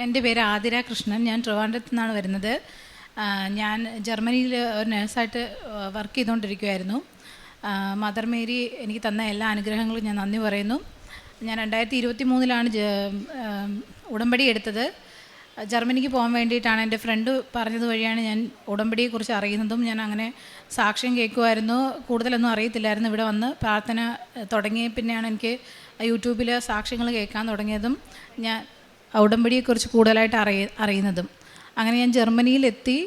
എൻ്റെ പേര് ആതിര കൃഷ്ണൻ. ഞാൻ ട്രിവാൻഡ്രത്തു നിന്നാണ് വരുന്നത്. ഞാൻ ജർമ്മനിയിൽ ഒരു നഴ്സായിട്ട് വർക്ക് ചെയ്തുകൊണ്ടിരിക്കുമായിരുന്നു. മദർ മേരി എനിക്ക് തന്ന എല്ലാ അനുഗ്രഹങ്ങളും ഞാൻ നന്ദി പറയുന്നു. ഞാൻ 2023-ലാണ് ഉടമ്പടി എടുത്തത്. ജർമ്മനിക്ക് പോകാൻ വേണ്ടിയിട്ടാണ്. എൻ്റെ ഫ്രണ്ട് പറഞ്ഞത് വഴിയാണ് ഞാൻ ഉടമ്പടിയെക്കുറിച്ച് അറിയുന്നതും. ഞാൻ അങ്ങനെ സാക്ഷ്യം കേൾക്കുമായിരുന്നു, കൂടുതലൊന്നും അറിയത്തില്ലായിരുന്നു. ഇവിടെ വന്ന് പ്രാർത്ഥന തുടങ്ങിയ പിന്നെയാണ് എനിക്ക് യൂട്യൂബിൽ സാക്ഷ്യങ്ങൾ കേൾക്കാൻ തുടങ്ങിയതും ഞാൻ ഉടമ്പടിയെക്കുറിച്ച് കൂടുതലായിട്ട് അറിയുന്നതും. അങ്ങനെ ഞാൻ ജർമ്മനിയിലെത്തി.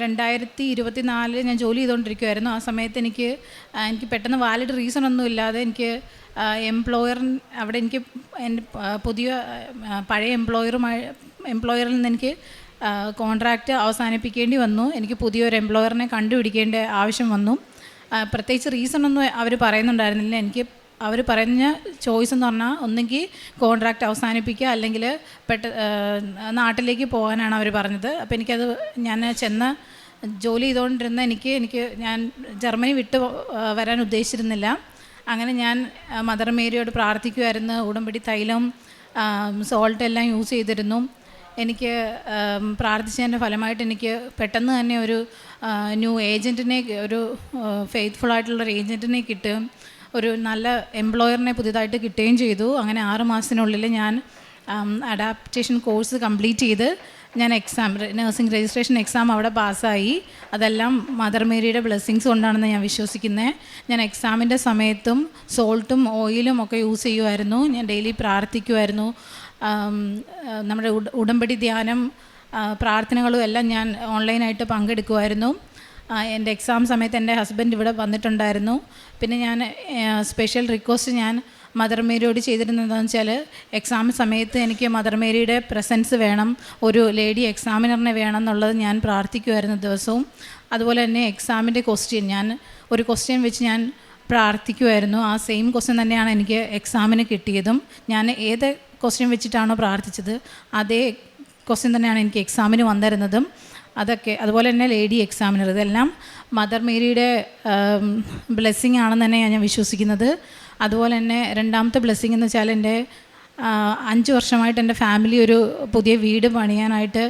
2024 ഞാൻ ജോലി ചെയ്തുകൊണ്ടിരിക്കുമായിരുന്നു. ആ സമയത്ത് എനിക്ക് പെട്ടെന്ന് വാലിഡ് റീസൺ ഒന്നും ഇല്ലാതെ എനിക്ക് അവിടെ എനിക്ക് എൻ്റെ പുതിയ പഴയ എംപ്ലോയറിൽ നിന്ന് എനിക്ക് കോൺട്രാക്റ്റ് അവസാനിപ്പിക്കേണ്ടി വന്നു. എനിക്ക് പുതിയൊരു എംപ്ലോയറിനെ കണ്ടുപിടിക്കേണ്ട ആവശ്യം വന്നു. പ്രത്യേകിച്ച് റീസണൊന്നും അവർ പറയുന്നുണ്ടായിരുന്നില്ല. അവർ പറഞ്ഞ ചോയ്സ് എന്ന് പറഞ്ഞാൽ ഒന്നെങ്കിൽ കോൺട്രാക്റ്റ് അവസാനിപ്പിക്കുക, അല്ലെങ്കിൽ നാട്ടിലേക്ക് പോകാനാണ് അവർ പറഞ്ഞത്. അപ്പോൾ ഞാൻ ജോലി ചെയ്തുകൊണ്ടിരുന്ന ഞാൻ ജർമ്മനി വിട്ട് വരാൻ ഉദ്ദേശിച്ചിരുന്നില്ല. അങ്ങനെ ഞാൻ മദർ മേരിയോട് പ്രാർത്ഥിക്കുമായിരുന്നു. ഉടമ്പടി തൈലം സോൾട്ടെല്ലാം യൂസ് ചെയ്തിരുന്നു. എനിക്ക് പ്രാർത്ഥിച്ചതിൻ്റെ ഫലമായിട്ട് എനിക്ക് പെട്ടെന്ന് തന്നെ ഒരു ഫെയ്ത്ത്ഫുള്ളായിട്ടുള്ളൊരു ഏജൻറ്റിനെ കിട്ടും, ഒരു നല്ല എംപ്ലോയറിനെ പുതിയതായിട്ട് കിട്ടുകയും ചെയ്തു. അങ്ങനെ 6 മാസത്തിനുള്ളിൽ ഞാൻ അഡാപ്റ്റേഷൻ കോഴ്സ് കംപ്ലീറ്റ് ചെയ്ത് ഞാൻ നഴ്സിംഗ് രജിസ്ട്രേഷൻ എക്സാം അവിടെ പാസ്സായി. അതെല്ലാം മദർ മേരിയുടെ ബ്ലെസ്സിങ്സ് കൊണ്ടാണെന്ന് ഞാൻ വിശ്വസിക്കുന്നത്. ഞാൻ എക്സാമിൻ്റെ സമയത്തും സോൾട്ടും ഓയിലും ഒക്കെ യൂസ് ചെയ്യുമായിരുന്നു. ഞാൻ ഡെയിലി പ്രാർത്ഥിക്കുമായിരുന്നു. നമ്മുടെ ഉടമ്പടി ധ്യാനം പ്രാർത്ഥനകളും എല്ലാം ഞാൻ ഓൺലൈനായിട്ട് പങ്കെടുക്കുമായിരുന്നു. എൻ്റെ എക്സാം സമയത്ത് എൻ്റെ ഹസ്ബൻഡ് ഇവിടെ വന്നിട്ടുണ്ടായിരുന്നു. പിന്നെ ഞാൻ സ്പെഷ്യൽ റിക്വസ്റ്റ് ഞാൻ മദർ മേരിയോട് ചെയ്തിരുന്നതെന്ന് വെച്ചാൽ, എക്സാം സമയത്ത് എനിക്ക് മദർ മേരിയുടെ പ്രസൻസ് വേണം, ഒരു ലേഡി എക്സാമിനറിനെ വേണം എന്നുള്ളത് ഞാൻ പ്രാർത്ഥിക്കുമായിരുന്നു ദിവസവും. അതുപോലെ തന്നെ എക്സാമിൻ്റെ ഒരു ക്വസ്റ്റ്യൻ വെച്ച് ഞാൻ പ്രാർത്ഥിക്കുമായിരുന്നു. ആ സെയിം ക്വസ്റ്റ്യൻ തന്നെയാണ് എനിക്ക് എക്സാമിന് കിട്ടിയതും. ഞാൻ ഏത് ക്വസ്റ്റ്യൻ വെച്ചിട്ടാണോ പ്രാർത്ഥിച്ചത് അതേ ക്വസ്റ്റ്യൻ തന്നെയാണ് എനിക്ക് എക്സാമിന് വന്നിരുന്നതും. അതുപോലെ തന്നെ ലേഡി എക്സാമിനർ, ഇതെല്ലാം മദർ മേരിയുടെ ബ്ലെസ്സിങ് ആണെന്ന് തന്നെയാണ് ഞാൻ വിശ്വസിക്കുന്നത്. അതുപോലെ തന്നെ രണ്ടാമത്തെ ബ്ലെസ്സിങ് എന്ന് വെച്ചാൽ, എൻ്റെ 5 വർഷമായിട്ട് എൻ്റെ ഫാമിലി ഒരു പുതിയ വീട് പണിയാനായിട്ട്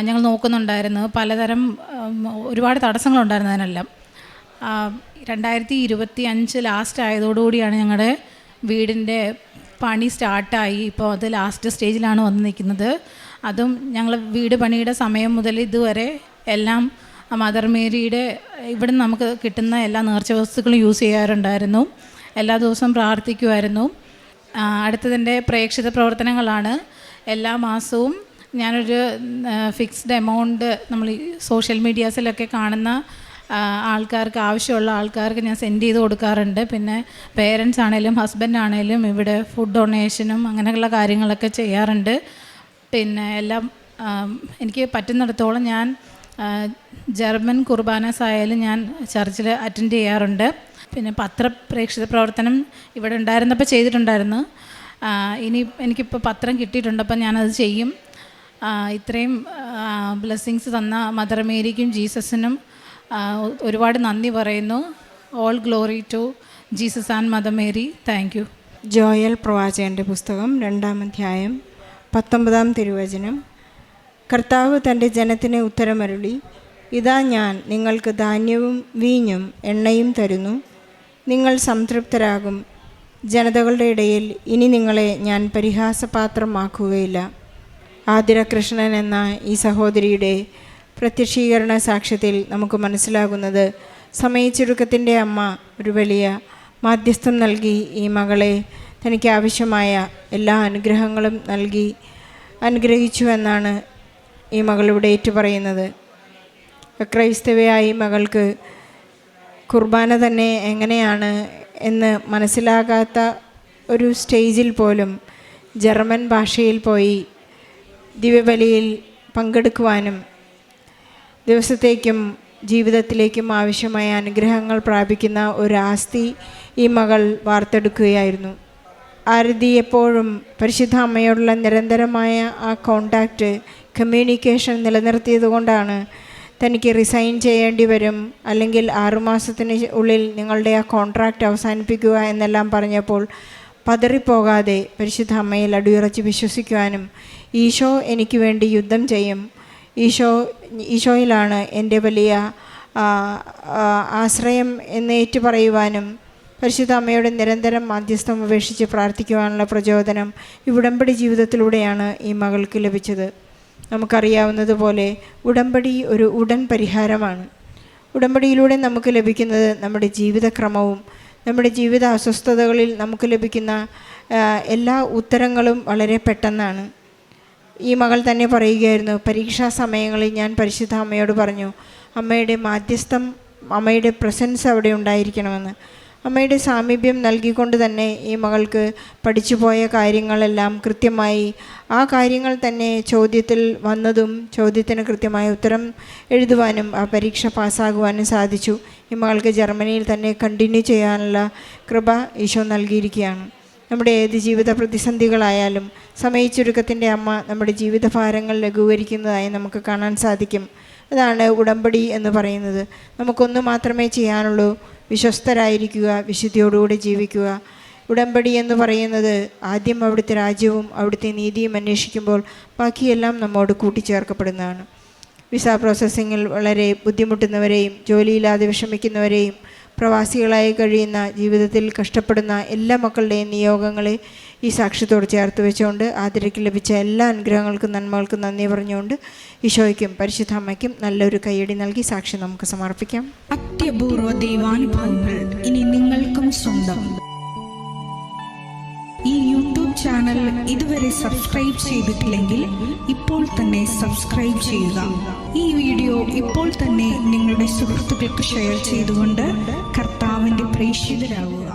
ഞങ്ങൾ നോക്കുന്നുണ്ടായിരുന്നു. പലതരം ഒരുപാട് തടസ്സങ്ങളുണ്ടായിരുന്നു അതിനെല്ലാം. 2025 ലാസ്റ്റ് ആയതോടുകൂടിയാണ് ഞങ്ങളുടെ വീടിൻ്റെ പണി സ്റ്റാർട്ടായി. ഇപ്പോൾ അത് ലാസ്റ്റ് സ്റ്റേജിലാണ് വന്ന് നിൽക്കുന്നത്. അതും ഞങ്ങൾ വീട് പണിയുടെ സമയം മുതൽ ഇതുവരെ എല്ലാം മദർ മേരിയുടെ ഇവിടെ നിന്ന് നമുക്ക് കിട്ടുന്ന എല്ലാ നേർച്ച വസ്തുക്കളും യൂസ് ചെയ്യാറുണ്ടായിരുന്നു. എല്ലാ ദിവസവും പ്രാർത്ഥിക്കുമായിരുന്നു. അടുത്തതിൻ്റെ പ്രേക്ഷിത പ്രവർത്തനങ്ങളാണ്. എല്ലാ മാസവും ഞാനൊരു ഫിക്സ്ഡ് എമൗണ്ട് നമ്മൾ സോഷ്യൽ മീഡിയാസിലൊക്കെ കാണുന്ന ആൾക്കാർക്ക്, ആവശ്യമുള്ള ആൾക്കാർക്ക് ഞാൻ സെൻഡ് ചെയ്ത് കൊടുക്കാറുണ്ട്. പിന്നെ പേരൻസ് ആണേലും ഹസ്ബൻഡ് ആണേലും ഇവിടെ ഫുഡ് ഡൊണേഷനും അങ്ങനെയുള്ള കാര്യങ്ങളൊക്കെ ചെയ്യാറുണ്ട്. പിന്നെ എല്ലാം എനിക്ക് പറ്റുന്നിടത്തോളം ഞാൻ ജർമ്മൻ കുർബാനസ് ആയാലും ഞാൻ ചർച്ചിൽ അറ്റൻഡ് ചെയ്യാറുണ്ട്. പിന്നെ പത്രപ്രേക്ഷിത പ്രവർത്തനം ഇവിടെ ഉണ്ടായിരുന്നപ്പോൾ ചെയ്തിട്ടുണ്ടായിരുന്നു. എനിക്കിപ്പോൾ പത്രം കിട്ടിയിട്ടുണ്ട്, അപ്പം ഞാനത് ചെയ്യും. ഇത്രയും ബ്ലെസ്സിങ്സ് തന്ന മദർ മേരിക്കും ജീസസിനും ഒരുപാട് നന്ദി പറയുന്നു. All glory to Jesus and Mother Mary. Thank you. Joel പ്രവാചകൻ്റെ പുസ്തകം 2-ാം അധ്യായം 19-ാം തിരുവചനം. കർത്താവ് തൻ്റെ ജനത്തിന് ഉത്തരമരുളി, ഇതാ ഞാൻ നിങ്ങൾക്ക് ധാന്യവും വീഞ്ഞും എണ്ണയും തരുന്നു, നിങ്ങൾ സംതൃപ്തരാകും. ജനതകളുടെ ഇടയിൽ ഇനി നിങ്ങളെ ഞാൻ പരിഹാസപാത്രമാക്കുകയില്ല. ആതിര കൃഷ്ണൻ എന്ന ഈ സഹോദരിയുടെ പ്രത്യക്ഷീകരണ സാക്ഷ്യത്തിൽ നമുക്ക് മനസ്സിലാകുന്നത്, സമയച്ചുരുക്കത്തിൻ്റെ അമ്മ ഒരു വലിയ മാധ്യസ്ഥം നൽകി ഈ മകളെ തനിക്ക് ആവശ്യമായ എല്ലാ അനുഗ്രഹങ്ങളും നൽകി അനുഗ്രഹിച്ചു എന്നാണ് ഈ മകളിവിടെ ഏറ്റുപറയുന്നത്. ക്രൈസ്തവയായി മകൾക്ക് കുർബാന തന്നെ എങ്ങനെയാണ് എന്ന് മനസ്സിലാകാത്ത ഒരു സ്റ്റേജിൽ പോലും ജർമ്മൻ ഭാഷയിൽ പോയി ദിവ്യബലിയിൽ പങ്കെടുക്കുവാനും ദിവസത്തേക്കും ജീവിതത്തിലേക്കും ആവശ്യമായ അനുഗ്രഹങ്ങൾ പ്രാപിക്കുന്ന ഒരു ആസ്തി ഈ മകൾ വാർത്തെടുക്കുകയായിരുന്നു. ആരതി എപ്പോഴും പരിശുദ്ധ അമ്മയോടുള്ള നിരന്തരമായ ആ കോണ്ടാക്റ്റ്, കമ്മ്യൂണിക്കേഷൻ നിലനിർത്തിയത് കൊണ്ടാണ് തനിക്ക് റിസൈൻ ചെയ്യേണ്ടി വരും, അല്ലെങ്കിൽ 6 മാസത്തിന് ഉള്ളിൽ നിങ്ങളുടെ ആ കോൺട്രാക്റ്റ് അവസാനിപ്പിക്കുക എന്നെല്ലാം പറഞ്ഞപ്പോൾ പതറിപ്പോകാതെ പരിശുദ്ധ അമ്മയിൽ അടിയുറച്ച് വിശ്വസിക്കുവാനും ഈശോ എനിക്ക് വേണ്ടി യുദ്ധം ചെയ്യും, ഈശോയിലാണ് എൻ്റെ വലിയ ആശ്രയം എന്നേറ്റു പറയുവാനും പരിശുദ്ധ അമ്മയുടെ നിരന്തരം മാധ്യസ്ഥം ഉപേക്ഷിച്ച് പ്രാർത്ഥിക്കുവാനുള്ള പ്രചോദനം ഈ ഉടമ്പടി ജീവിതത്തിലൂടെയാണ് ഈ മകൾക്ക് ലഭിച്ചത്. നമുക്കറിയാവുന്നതുപോലെ ഉടമ്പടി ഒരു ഉടൻ പരിഹാരമാണ്. ഉടമ്പടിയിലൂടെ നമുക്ക് ലഭിക്കുന്നത് നമ്മുടെ ജീവിതക്രമവും നമ്മുടെ ജീവിത അസ്വസ്ഥതകളിൽ നമുക്ക് ലഭിക്കുന്ന എല്ലാ ഉത്തരങ്ങളും വളരെ പെട്ടെന്നാണ്. ഈ മകൾ തന്നെ പറയുകയായിരുന്നു, പരീക്ഷാ സമയങ്ങളിൽ ഞാൻ പരിശുദ്ധ അമ്മയോട് പറഞ്ഞു, അമ്മയുടെ മാധ്യസ്ഥം, അമ്മയുടെ പ്രസൻസ് അവിടെ ഉണ്ടായിരിക്കണമെന്ന്. അമ്മയുടെ സാമീപ്യം നൽകിക്കൊണ്ട് തന്നെ ഈ മകൾക്ക് പഠിച്ചുപോയ കാര്യങ്ങളെല്ലാം കൃത്യമായി ആ കാര്യങ്ങൾ തന്നെ ചോദ്യത്തിൽ വന്നതും ചോദ്യത്തിന് കൃത്യമായ ഉത്തരം എഴുതുവാനും ആ പരീക്ഷ പാസ്സാകുവാനും സാധിച്ചു. ഈ മകൾക്ക് ജർമ്മനിയിൽ തന്നെ കണ്ടിന്യൂ ചെയ്യാനുള്ള കൃപ ഈശോ നൽകിയിരിക്കുകയാണ്. നമ്മുടെ ഏത് ജീവിത പ്രതിസന്ധികളായാലും സമയച്ചുരുക്കത്തിൻ്റെ അമ്മ നമ്മുടെ ജീവിതഭാരങ്ങൾ ലഘൂകരിക്കുന്നതായി നമുക്ക് കാണാൻ സാധിക്കും. അതാണ് ഉടമ്പടി എന്ന് പറയുന്നത്. നമുക്കൊന്നു മാത്രമേ ചെയ്യാനുള്ളൂ, വിശ്വസ്തരായിരിക്കുക, വിശുദ്ധിയോടുകൂടി ജീവിക്കുക. ഉടമ്പടി എന്ന് പറയുന്നത് ആദ്യം അവിടുത്തെ രാജ്യവും അവിടുത്തെ നീതിയും അന്വേഷിക്കുമ്പോൾ ബാക്കിയെല്ലാം നമ്മോട് കൂട്ടിച്ചേർക്കപ്പെടുന്നതാണ്. വിസ പ്രോസസ്സിങ്ങിൽ വളരെ ബുദ്ധിമുട്ടുന്നവരെയും ജോലിയില്ലാതെ വിഷമിക്കുന്നവരെയും പ്രവാസികളായി കഴിയുന്ന ജീവിതത്തിൽ കഷ്ടപ്പെടുന്ന എല്ലാ മക്കളുടെയും നിയോഗങ്ങളെ ഈ സാക്ഷ്യത്തോട് ചേർത്ത് വെച്ചുകൊണ്ട് ആതിരയ്ക്ക് ലഭിച്ച എല്ലാ അനുഗ്രഹങ്ങൾക്കും നന്മകൾക്കും നന്ദി പറഞ്ഞുകൊണ്ട് ഈശോയ്ക്കും പരിശുദ്ധ അമ്മയ്ക്കും നല്ലൊരു കയ്യടി നൽകി സാക്ഷ്യം നമുക്ക് സമർപ്പിക്കാം. അത്യപൂർവ ദൈവാനുഭവങ്ങൾ ഇനി നിങ്ങൾക്കും സ്വന്തം. ഈ യൂട്യൂബ് ചാനൽ ഇതുവരെ സബ്സ്ക്രൈബ് ചെയ്തിട്ടില്ലെങ്കിൽ ഇപ്പോൾ തന്നെ സബ്സ്ക്രൈബ് ചെയ്യുക. ഈ വീഡിയോ ഇപ്പോൾ തന്നെ നിങ്ങളുടെ സുഹൃത്തുക്കൾക്ക് ഷെയർ ചെയ്തുകൊണ്ട് കർത്താവിൻ്റെ പ്രേക്ഷിതരാകുക.